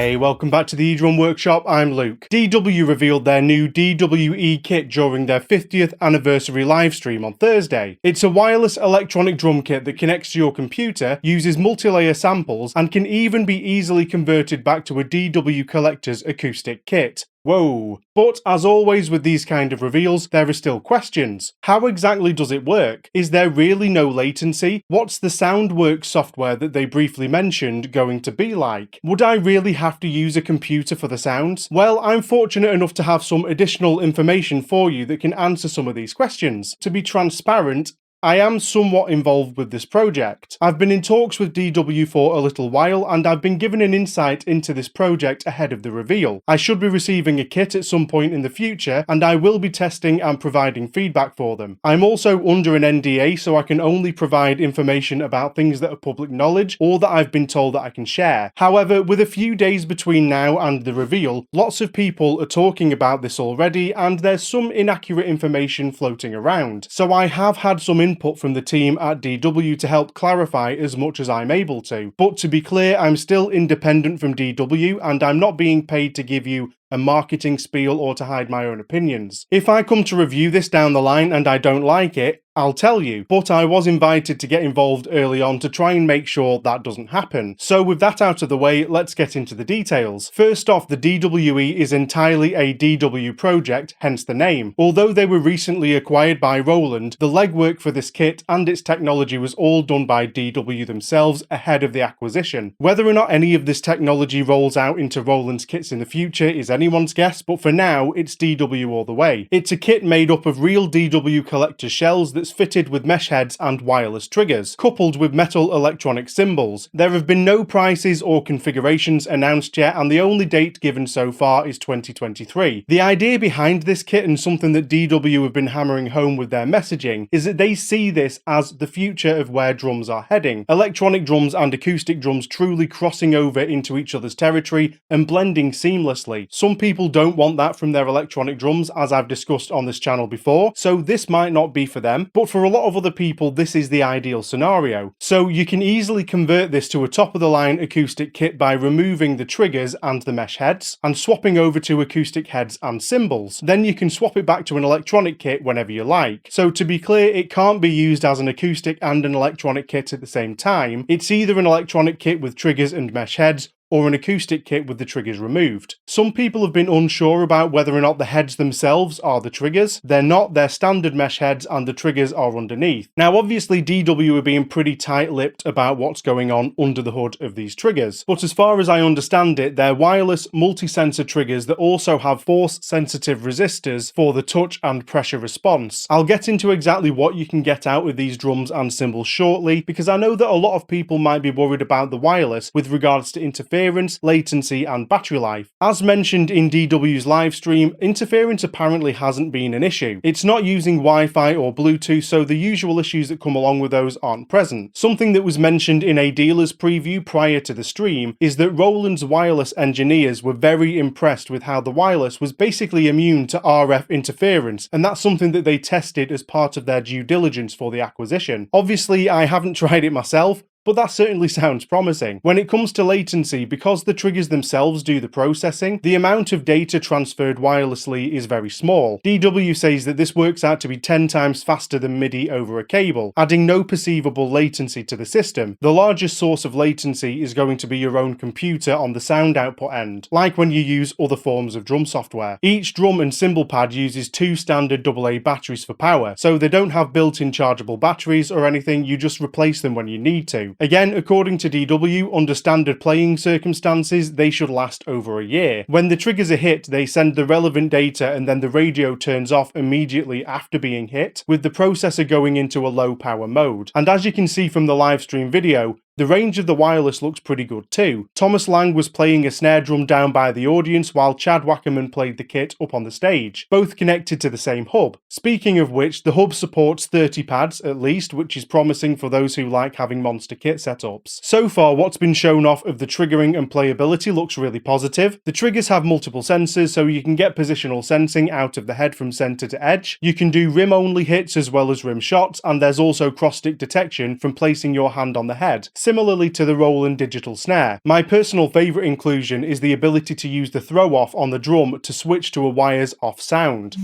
Hey, welcome back to the eDrum Workshop, I'm Luke. DW revealed their new DWE kit during their 50th anniversary livestream on Thursday. It's a wireless electronic drum kit that connects to your computer, uses multi-layer samples, and can even be easily converted back to a DW collector's acoustic kit. Whoa. But as always with these kind of reveals, there are still questions. How exactly does it work? Is there really no latency? What's the Soundworks software that they briefly mentioned going to be like? Would I really have to use a computer for the sounds? Well, I'm fortunate enough to have some additional information for you that can answer some of these questions. To be transparent, I am somewhat involved with this project. I've been in talks with DW for a little while, and I've been given an insight into this project ahead of the reveal. I should be receiving a kit at some point in the future, and I will be testing and providing feedback for them. I'm also under an NDA, so I can only provide information about things that are public knowledge or that I've been told that I can share. However, with a few days between now and the reveal, lots of people are talking about this already, and there's some inaccurate information floating around. So I have had some input from the team at DW to help clarify as much as I'm able to. But to be clear, I'm still independent from DW and I'm not being paid to give you a marketing spiel or to hide my own opinions. If I come to review this down the line and I don't like it, I'll tell you, but I was invited to get involved early on to try and make sure that doesn't happen. So with that out of the way, let's get into the details. First off, the DWE is entirely a DW project, hence the name. Although they were recently acquired by Roland, the legwork for this kit and its technology was all done by DW themselves ahead of the acquisition. Whether or not any of this technology rolls out into Roland's kits in the future is anyone's guess, but for now, it's DW all the way. It's a kit made up of real DW collector shells that's fitted with mesh heads and wireless triggers, coupled with metal electronic cymbals. There have been no prices or configurations announced yet, and the only date given so far is 2023. The idea behind this kit, and something that DW have been hammering home with their messaging, is that they see this as the future of where drums are heading. Electronic drums and acoustic drums truly crossing over into each other's territory and blending seamlessly. Some people don't want that from their electronic drums, as I've discussed on this channel before, so this might not be for them. But for a lot of other people, this is the ideal scenario. So you can easily convert this to a top-of-the-line acoustic kit by removing the triggers and the mesh heads, and swapping over to acoustic heads and cymbals. Then you can swap it back to an electronic kit whenever you like. So to be clear, it can't be used as an acoustic and an electronic kit at the same time. It's either an electronic kit with triggers and mesh heads, or an acoustic kit with the triggers removed. Some people have been unsure about whether or not the heads themselves are the triggers. They're not, they're standard mesh heads and the triggers are underneath. Now obviously DW are being pretty tight-lipped about what's going on under the hood of these triggers, but as far as I understand it, they're wireless multi-sensor triggers that also have force-sensitive resistors for the touch and pressure response. I'll get into exactly what you can get out of these drums and cymbals shortly, because I know that a lot of people might be worried about the wireless with regards to interference, latency, and battery life. As mentioned in DW's livestream, interference apparently hasn't been an issue. It's not using Wi-Fi or Bluetooth, so the usual issues that come along with those aren't present. Something that was mentioned in a dealer's preview prior to the stream is that Roland's wireless engineers were very impressed with how the wireless was basically immune to RF interference, and that's something that they tested as part of their due diligence for the acquisition. Obviously, I haven't tried it myself, but that certainly sounds promising. When it comes to latency, because the triggers themselves do the processing, the amount of data transferred wirelessly is very small. DW says that this works out to be 10 times faster than MIDI over a cable, adding no perceivable latency to the system. The largest source of latency is going to be your own computer on the sound output end, like when you use other forms of drum software. Each drum and cymbal pad uses 2 standard AA batteries for power, so they don't have built-in chargeable batteries or anything, you just replace them when you need to. Again, according to DW, under standard playing circumstances, they should last over a year. When the triggers are hit, they send the relevant data and then the radio turns off immediately after being hit, with the processor going into a low power mode. And as you can see from the live stream video, the range of the wireless looks pretty good too. Thomas Lang was playing a snare drum down by the audience while Chad Wackerman played the kit up on the stage, both connected to the same hub. Speaking of which, the hub supports 30 pads at least, which is promising for those who like having monster kit setups. So far, what's been shown off of the triggering and playability looks really positive. The triggers have multiple sensors, so you can get positional sensing out of the head from center to edge. You can do rim only hits as well as rim shots, and there's also cross stick detection from placing your hand on the head. similarly to the Roland digital snare. My personal favourite inclusion is the ability to use the throw-off on the drum to switch to a wires-off sound.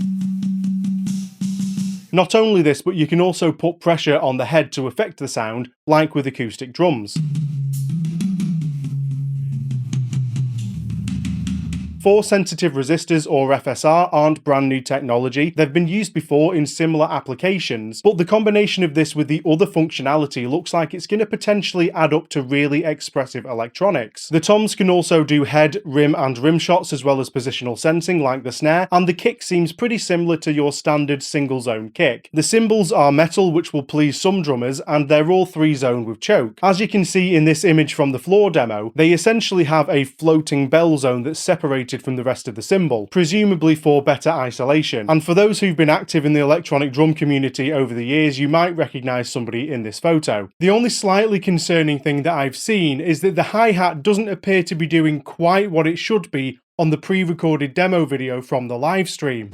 Not only this, but you can also put pressure on the head to affect the sound, like with acoustic drums. Force-sensitive resistors, or FSR, aren't brand new technology. They've been used before in similar applications, but the combination of this with the other functionality looks like it's going to potentially add up to really expressive electronics. The toms can also do head, rim and rim shots, as well as positional sensing like the snare, and the kick seems pretty similar to your standard single zone kick. The cymbals are metal, which will please some drummers, and they're all 3-zone with choke. As you can see in this image from the floor demo, they essentially have a floating bell zone that's separated from the rest of the cymbal, presumably for better isolation. And for those who've been active in the electronic drum community over the years, you might recognise somebody in this photo. The only slightly concerning thing that I've seen is that the hi-hat doesn't appear to be doing quite what it should be on the pre-recorded demo video from the live stream.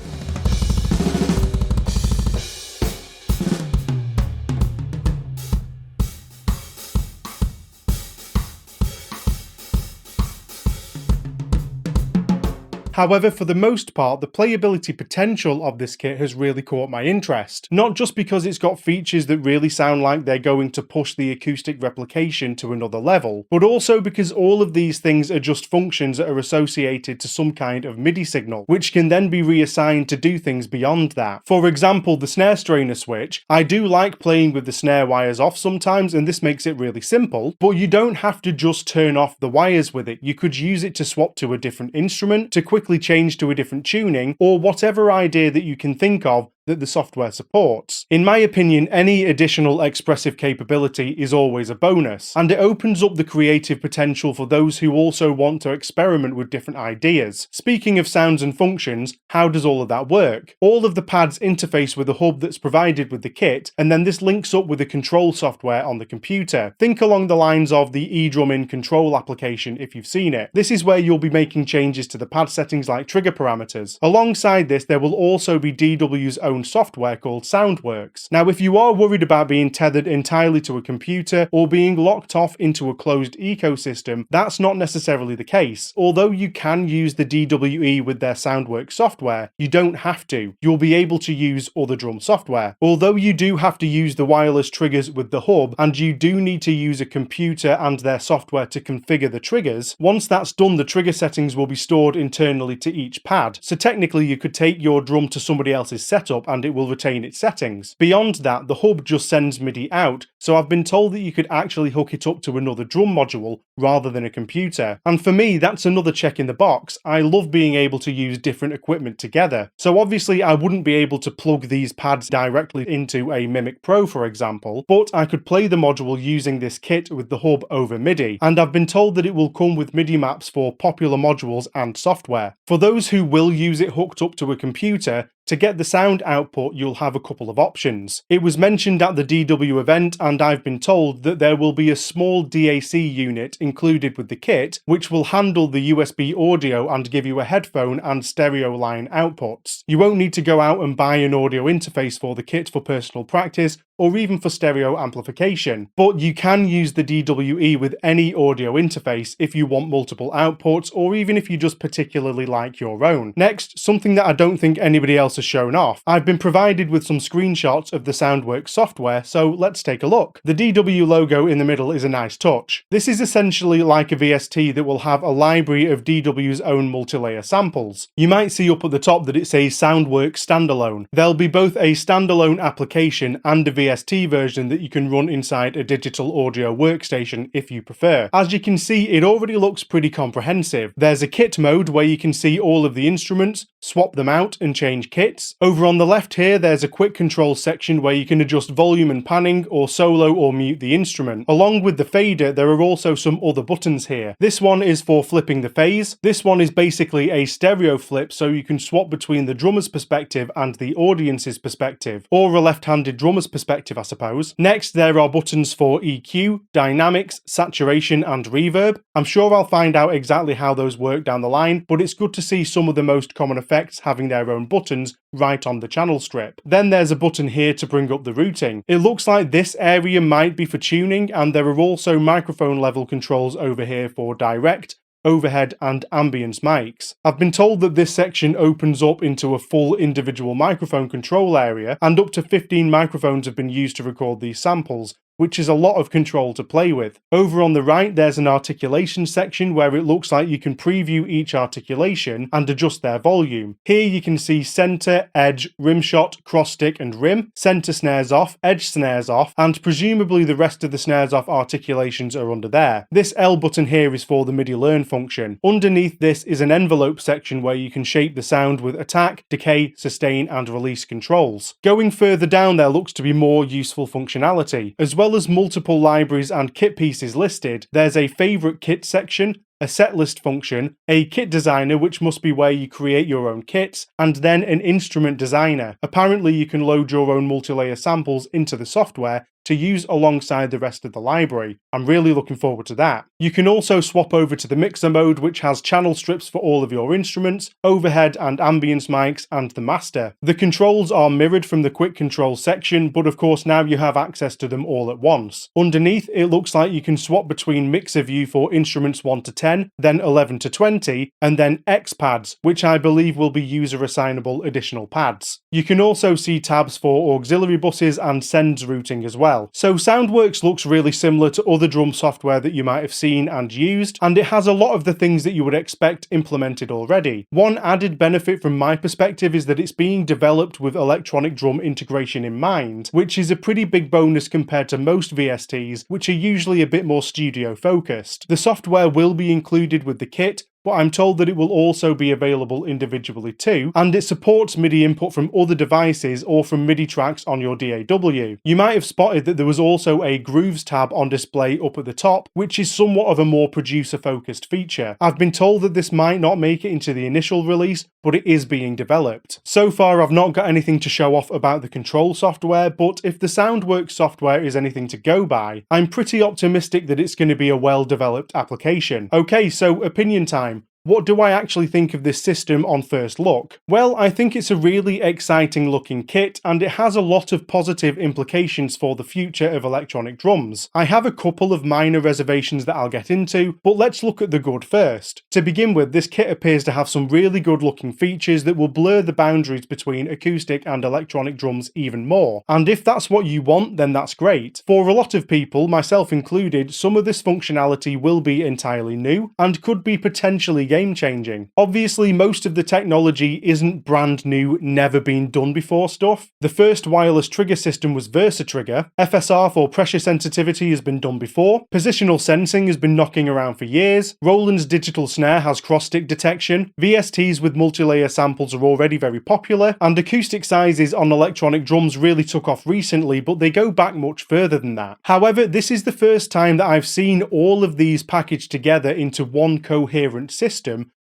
However, for the most part, the playability potential of this kit has really caught my interest. Not just because it's got features that really sound like they're going to push the acoustic replication to another level, but also because all of these things are just functions that are associated to some kind of MIDI signal, which can then be reassigned to do things beyond that. For example, the snare strainer switch. I do like playing with the snare wires off sometimes, and this makes it really simple, but you don't have to just turn off the wires with it. You could use it to swap to a different instrument, to quickly change to a different tuning, or whatever idea that you can think of that the software supports. In my opinion, any additional expressive capability is always a bonus, and it opens up the creative potential for those who also want to experiment with different ideas. Speaking of sounds and functions, how does all of that work? All of the pads interface with a hub that's provided with the kit, and then this links up with the control software on the computer. Think along the lines of the eDrum in control application if you've seen it. This is where you'll be making changes to the pad settings like trigger parameters. Alongside this, there will also be DW's own software called Soundworks. Now, if you are worried about being tethered entirely to a computer or being locked off into a closed ecosystem, that's not necessarily the case. Although you can use the DWE with their Soundworks software, you don't have to. You'll be able to use other drum software. Although you do have to use the wireless triggers with the hub, and you do need to use a computer and their software to configure the triggers, once that's done, the trigger settings will be stored internally to each pad. So technically you could take your drum to somebody else's setup and it will retain its settings. Beyond that, the hub just sends MIDI out, so I've been told that you could actually hook it up to another drum module rather than a computer. And for me, that's another check in the box. I love being able to use different equipment together. So obviously I wouldn't be able to plug these pads directly into a Mimic Pro, for example, but I could play the module using this kit with the hub over MIDI, and I've been told that it will come with MIDI maps for popular modules and software. For those who will use it hooked up to a computer, to get the sound output, you'll have a couple of options. It was mentioned at the DW event, and I've been told that there will be a small DAC unit included with the kit, which will handle the USB audio and give you a headphone and stereo line outputs. You won't need to go out and buy an audio interface for the kit for personal practice, or even for stereo amplification, but you can use the DWE with any audio interface if you want multiple outputs, or even if you just particularly like your own. Next, something that I don't think anybody else has shown off. I've been provided with some screenshots of the Soundworks software, so let's take a look. The DW logo in the middle is a nice touch. This is essentially like a VST that will have a library of DW's own multi-layer samples. You might see up at the top that it says Soundworks Standalone. There'll be both a standalone application and a VST version that you can run inside a digital audio workstation if you prefer. As you can see, it already looks pretty comprehensive. There's a kit mode where you can see all of the instruments, swap them out and change kits. Over on the left here, there's a quick control section where you can adjust volume and panning, or solo or mute the instrument. Along with the fader, there are also some other buttons here. This one is for flipping the phase. This one is basically a stereo flip, so you can swap between the drummer's perspective and the audience's perspective, or a left-handed drummer's perspective, I suppose. Next, there are buttons for EQ, dynamics, saturation and reverb. I'm sure I'll find out exactly how those work down the line, but it's good to see some of the most common effects having their own buttons microphones right on the channel strip. Then there's a button here to bring up the routing. It looks like this area might be for tuning, and there are also microphone level controls over here for direct, overhead and ambience mics. I've been told that this section opens up into a full individual microphone control area, and up to 15 microphones have been used to record these samples, which is a lot of control to play with. Over on the right there's an articulation section where it looks like you can preview each articulation and adjust their volume. Here you can see center, edge, rim shot, cross stick and rim, center snares off, edge snares off, and presumably the rest of the snares off articulations are under there. This L button here is for the MIDI learn function. Underneath this is an envelope section where you can shape the sound with attack, decay, sustain and release controls. Going further down there looks to be more useful functionality. As well as multiple libraries and kit pieces listed, there's a favorite kit section, a setlist function, a kit designer, which must be where you create your own kits, and then an instrument designer. Apparently you can load your own multi-layer samples into the software to use alongside the rest of the library. I'm really looking forward to that. You can also swap over to the mixer mode, which has channel strips for all of your instruments, overhead and ambience mics, and the master. The controls are mirrored from the quick control section, but of course now you have access to them all at once. Underneath, it looks like you can swap between mixer view for instruments 1 to 10, then 11 to 20, and then X pads, which I believe will be user assignable additional pads. You can also see tabs for auxiliary buses and sends routing as well. So Soundworks looks really similar to other drum software that you might have seen and used, and it has a lot of the things that you would expect implemented already. One added benefit from my perspective is that it's being developed with electronic drum integration in mind, which is a pretty big bonus compared to most VSTs, which are usually a bit more studio focused. The software will be included with the kit, but I'm told that it will also be available individually too, and it supports MIDI input from other devices or from MIDI tracks on your DAW. You might have spotted that there was also a Grooves tab on display up at the top, which is somewhat of a more producer-focused feature. I've been told that this might not make it into the initial release, but it is being developed. So far I've not got anything to show off about the control software, but if the Soundworks software is anything to go by, I'm pretty optimistic that it's going to be a well-developed application. Okay, so opinion time. What do I actually think of this system on first look? Well, I think it's a really exciting looking kit, and it has a lot of positive implications for the future of electronic drums. I have a couple of minor reservations that I'll get into, but let's look at the good first. To begin with, this kit appears to have some really good looking features that will blur the boundaries between acoustic and electronic drums even more. And if that's what you want, then that's great. For a lot of people, myself included, some of this functionality will be entirely new, and could be potentially game-changing. Obviously, most of the technology isn't brand new, never been done before stuff. The first wireless trigger system was Versa Trigger. FSR for pressure sensitivity has been done before. Positional sensing has been knocking around for years. Roland's digital snare has cross-stick detection. VSTs with multi-layer samples are already very popular, and acoustic sizes on electronic drums really took off recently, but they go back much further than that. However, this is the first time that I've seen all of these packaged together into one coherent system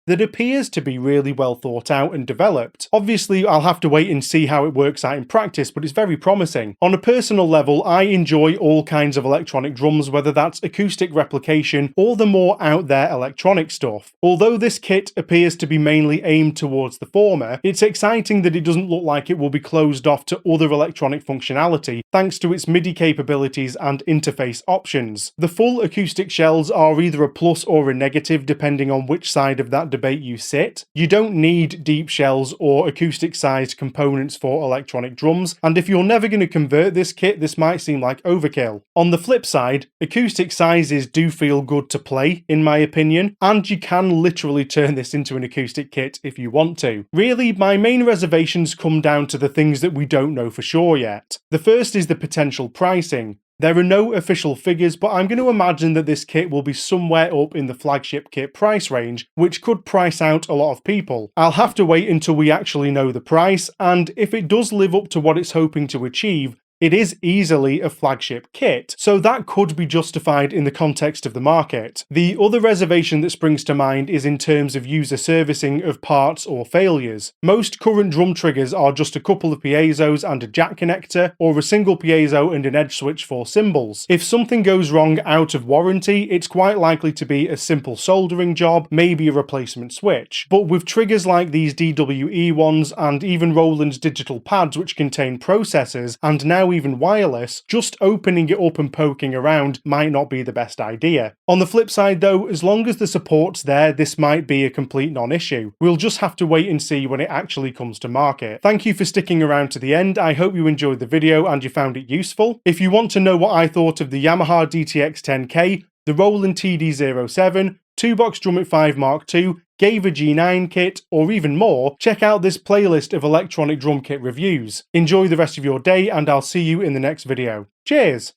that appears to be really well thought out and developed. Obviously, I'll have to wait and see how it works out in practice, but it's very promising. On a personal level, I enjoy all kinds of electronic drums, whether that's acoustic replication or the more out there electronic stuff. Although this kit appears to be mainly aimed towards the former, it's exciting that it doesn't look like it will be closed off to other electronic functionality, thanks to its MIDI capabilities and interface options. The full acoustic shells are either a plus or a negative, depending on which side of that debate you sit. You don't need deep shells or acoustic sized components for electronic drums, and if you're never going to convert this kit, this might seem like overkill. On the flip side, acoustic sizes do feel good to play, in my opinion, and you can literally turn this into an acoustic kit if you want to. Really, my main reservations come down to the things that we don't know for sure yet. The first is the potential pricing. There are no official figures, but I'm going to imagine that this kit will be somewhere up in the flagship kit price range, which could price out a lot of people. I'll have to wait until we actually know the price, and if it does live up to what it's hoping to achieve, It is easily a flagship kit, so that could be justified in the context of the market. The other reservation that springs to mind is in terms of user servicing of parts or failures. Most current drum triggers are just a couple of piezos and a jack connector, or a single piezo and an edge switch for cymbals. If something goes wrong out of warranty, it's quite likely to be a simple soldering job, maybe a replacement switch. But with triggers like these DWE ones, and even Roland's digital pads which contain processors, and now even wireless, just opening it up and poking around might not be the best idea. On the flip side though, as long as the support's there, this might be a complete non-issue. We'll just have to wait and see when it actually comes to market. Thank you for sticking around to the end. I hope you enjoyed the video and you found it useful. If you want to know what I thought of the Yamaha DTX 10K, the Roland TD-07, 2-box Drummit 5 Mark II, Gave a G9 kit, or even more, check out this playlist of electronic drum kit reviews. Enjoy the rest of your day, and I'll see you in the next video. Cheers!